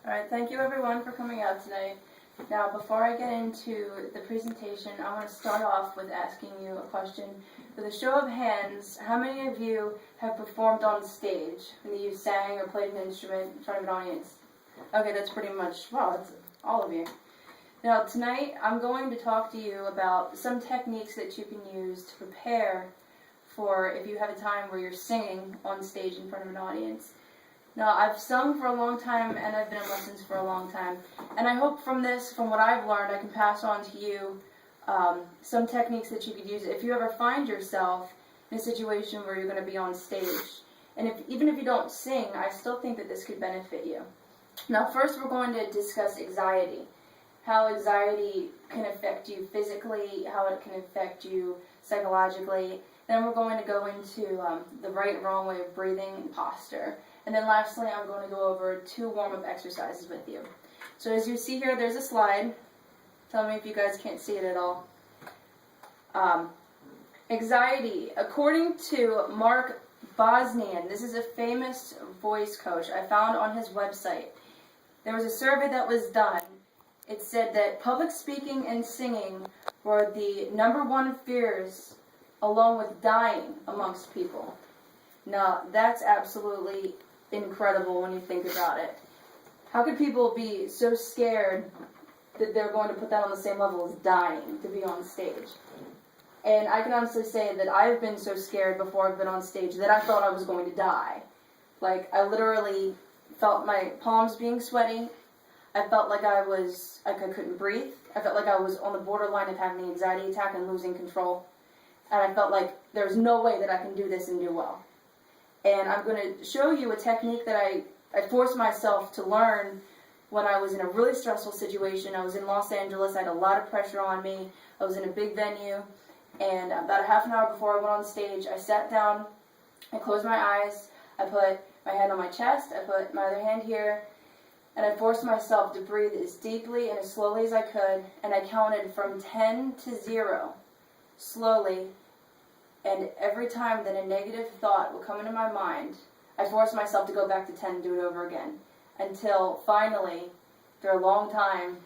Alright, thank you everyone for coming out tonight. Now, before I get into the presentation, I want to start off with asking you a question. With a show of hands, how many of you have performed on stage when you sang or played an instrument in front of an audience? Okay, that's pretty much, wow, that's all of you. Now, tonight I'm going to talk to you about some techniques that you can use to prepare for if you have a time where you're singing on stage in front of an audience. Now, I've sung for a long time, and I've been in lessons for a long time. And I hope from this, from what I've learned, I can pass on to you some techniques that you could use if you ever find yourself in a situation where you're going to be on stage. And even if you don't sing, I still think that this could benefit you. Now, first we're going to discuss anxiety. How anxiety can affect you physically, how it can affect you psychologically. Then we're going to go into the right and wrong way of breathing and posture. And then lastly, I'm going to go over 2 warm-up exercises with you. So as you see here, there's a slide. Tell me if you guys can't see it at all. Anxiety. According to Mark Bosnian, this is a famous voice coach I found on his website. There was a survey that was done. It said that public speaking and singing were the #1 fears along with dying amongst people. Now, that's absolutely incredible when you think about it. How could people be so scared that they're going to put that on the same level as dying to be on stage? And I can honestly say that I've been so scared before I've been on stage that I thought I was going to die. Like, I literally felt my palms being sweaty. I felt like I couldn't breathe. I felt like I was on the borderline of having an anxiety attack and losing control. And I felt like there's no way that I can do this and do well. And I'm going to show you a technique that I forced myself to learn when I was in a really stressful situation. I was in Los Angeles. I had a lot of pressure on me. I was in a big venue. And about a half an hour before I went on stage, I sat down, I closed my eyes, I put my hand on my chest, I put my other hand here, and I forced myself to breathe as deeply and as slowly as I could, and I counted from 10 to 0, slowly. And every time that a negative thought would come into my mind, I forced myself to go back to 10 and do it over again. Until finally, after a long time,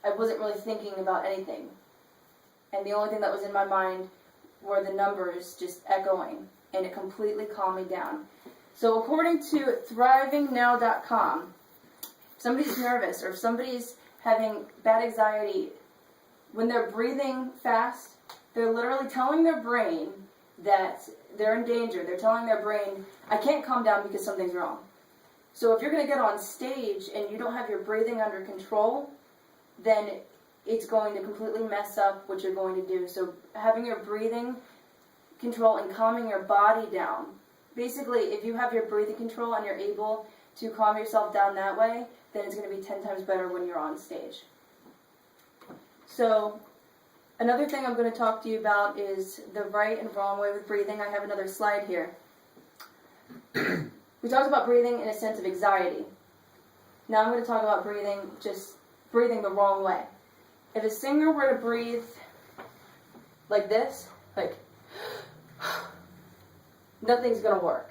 I wasn't really thinking about anything. And the only thing that was in my mind were the numbers just echoing. And it completely calmed me down. So according to thrivingnow.com, if somebody's nervous or if somebody's having bad anxiety, when they're breathing fast, they're literally telling their brain that they're in danger. They're telling their brain, I can't calm down because something's wrong. So if you're going to get on stage and you don't have your breathing under control, then it's going to completely mess up what you're going to do. So having your breathing control and calming your body down. Basically, if you have your breathing control and you're able to calm yourself down that way, then it's going to be 10 times better when you're on stage. So another thing I'm going to talk to you about is the right and wrong way with breathing. I have another slide here. We talked about breathing in a sense of anxiety. Now I'm going to talk about breathing, just breathing the wrong way. If a singer were to breathe like this, like, nothing's going to work.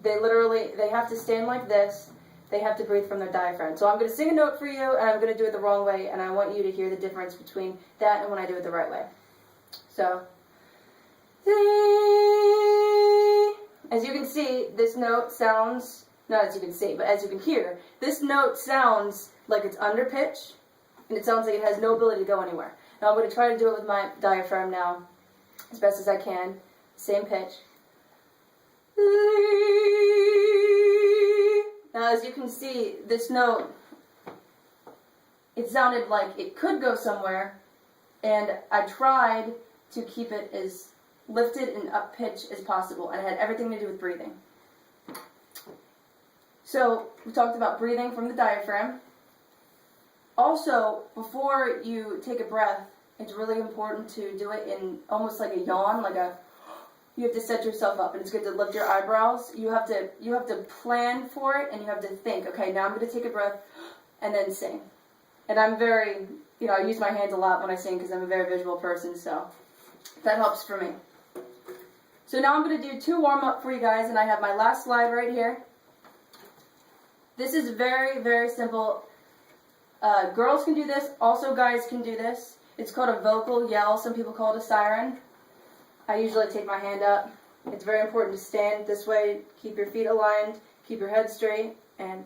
They have to stand like this. They have to breathe from their diaphragm. So I'm going to sing a note for you, and I'm going to do it the wrong way, and I want you to hear the difference between that and when I do it the right way. So, as you can see, this note sounds, not as you can see, but as you can hear, this note sounds like it's under pitch, and it sounds like it has no ability to go anywhere. Now I'm going to try to do it with my diaphragm now, as best as I can, same pitch. Now, as you can see, this note, it sounded like it could go somewhere, and I tried to keep it as lifted and up pitch as possible, and it had everything to do with breathing. So, we talked about breathing from the diaphragm. Also, before you take a breath, it's really important to do it in almost like a yawn, you have to set yourself up, and it's good to lift your eyebrows. You have to plan for it, and you have to think, okay, now I'm going to take a breath, and then sing. And I'm very, I use my hands a lot when I sing because I'm a very visual person, so that helps for me. So now I'm going to do 2 warm-up for you guys, and I have my last slide right here. This is very, very simple. Girls can do this. Also, guys can do this. It's called a vocal yell. Some people call it a siren. I usually take my hand up. It's very important to stand this way. Keep your feet aligned. Keep your head straight. And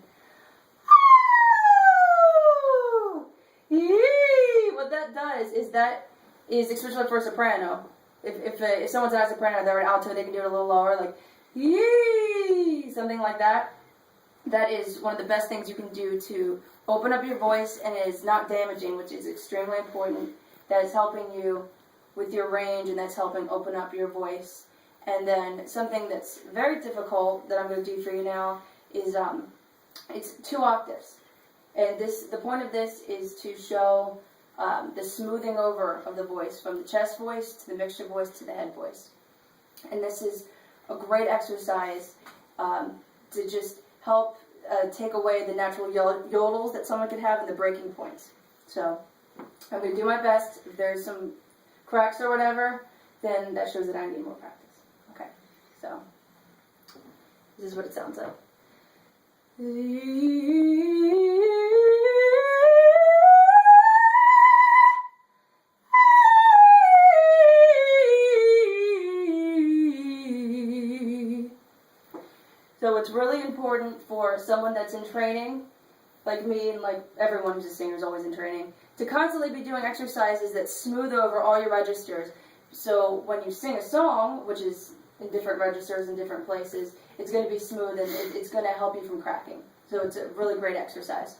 what that does is especially for a soprano. If someone's not a soprano, they're an alto, they can do it a little lower, like yee, something like that. That is one of the best things you can do to open up your voice, and it is not damaging, which is extremely important. That is helping you with your range, and that's helping open up your voice. And then something that's very difficult that I'm going to do for you now is it's 2 octaves. And the point of this is to show the smoothing over of the voice, from the chest voice to the mixture voice to the head voice. And this is a great exercise to just help take away the natural yodels that someone could have and the breaking points. So I'm going to do my best. If there's some cracks or whatever, then that shows that I need more practice. Okay, so this is what it sounds like. So it's really important for someone that's in training, like me and like everyone who's a singer is always in training, to constantly be doing exercises that smooth over all your registers. So when you sing a song, which is in different registers in different places, it's going to be smooth and it's going to help you from cracking. So it's a really great exercise.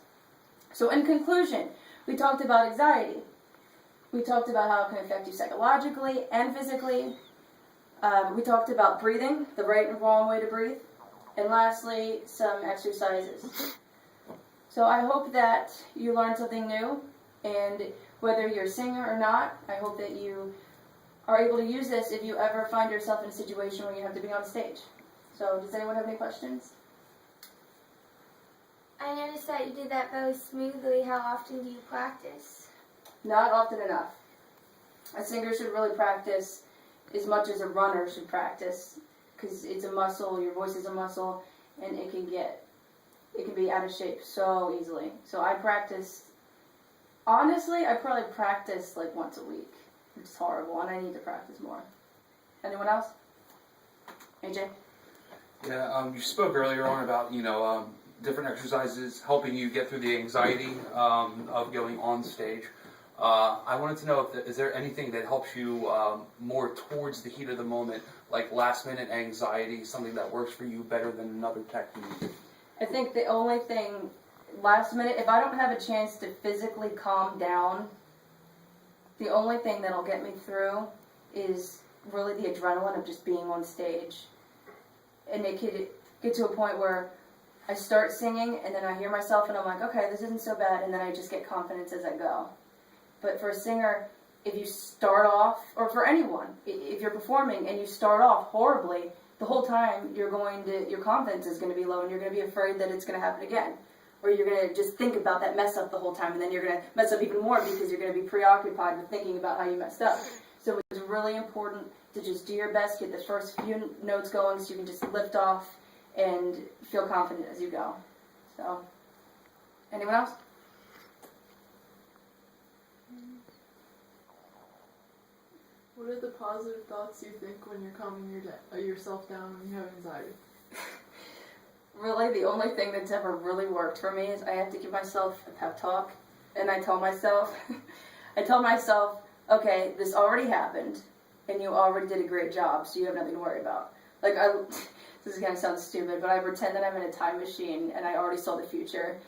So in conclusion, we talked about anxiety. We talked about how it can affect you psychologically and physically. We talked about breathing, the right and wrong way to breathe. And lastly, some exercises. So I hope that you learned something new, and whether you're a singer or not, I hope that you are able to use this if you ever find yourself in a situation where you have to be on stage. So does anyone have any questions? I noticed that you did that very smoothly. How often do you practice? Not often enough. A singer should really practice as much as a runner should practice, because it's a muscle, your voice is a muscle, and it can be out of shape so easily. So I practice, honestly, I probably practice like once a week. It's horrible, and I need to practice more. Anyone else? AJ? Yeah, you spoke earlier on about, different exercises helping you get through the anxiety of going on stage. I wanted to know, is there anything that helps you more towards the heat of the moment, like last-minute anxiety, something that works for you better than another technique? I think the only thing, last minute, if I don't have a chance to physically calm down, the only thing that'll get me through is really the adrenaline of just being on stage. And it could get to a point where I start singing, and then I hear myself, and I'm like, okay, this isn't so bad, and then I just get confidence as I go. But for a singer, if you start off, or for anyone, if you're performing and you start off horribly, the whole time your confidence is going to be low, and you're going to be afraid that it's going to happen again. Or you're going to just think about that mess up the whole time, and then you're going to mess up even more because you're going to be preoccupied with thinking about how you messed up. So it's really important to just do your best, get the first few notes going so you can just lift off and feel confident as you go. So, anyone else? What are the positive thoughts you think when you're calming yourself down when you have anxiety? Really, the only thing that's ever really worked for me is I have to give myself a pep talk, and I tell myself, okay, this already happened, and you already did a great job, so you have nothing to worry about. Like, this is going to sound stupid, but I pretend that I'm in a time machine, and I already saw the future,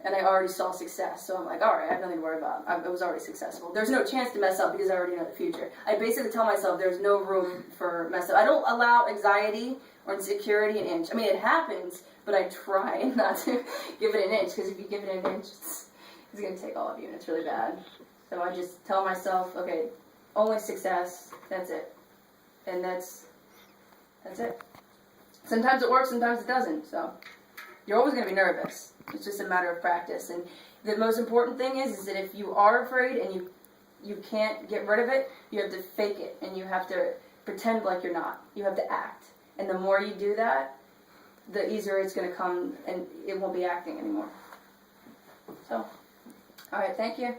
and I already saw success, so I'm like, alright, I have nothing to worry about. I was already successful. There's no chance to mess up because I already know the future. I basically tell myself there's no room for mess up. I don't allow anxiety or insecurity an inch. I mean, it happens, but I try not to give it an inch, because if you give it an inch, it's going to take all of you, and it's really bad. So I just tell myself, okay, only success, that's it. And that's it. Sometimes it works, sometimes it doesn't, so you're always going to be nervous. It's just a matter of practice. And the most important thing is that if you are afraid and you can't get rid of it, you have to fake it, and you have to pretend like you're not. You have to act. And the more you do that, the easier it's going to come and it won't be acting anymore. So, all right, thank you.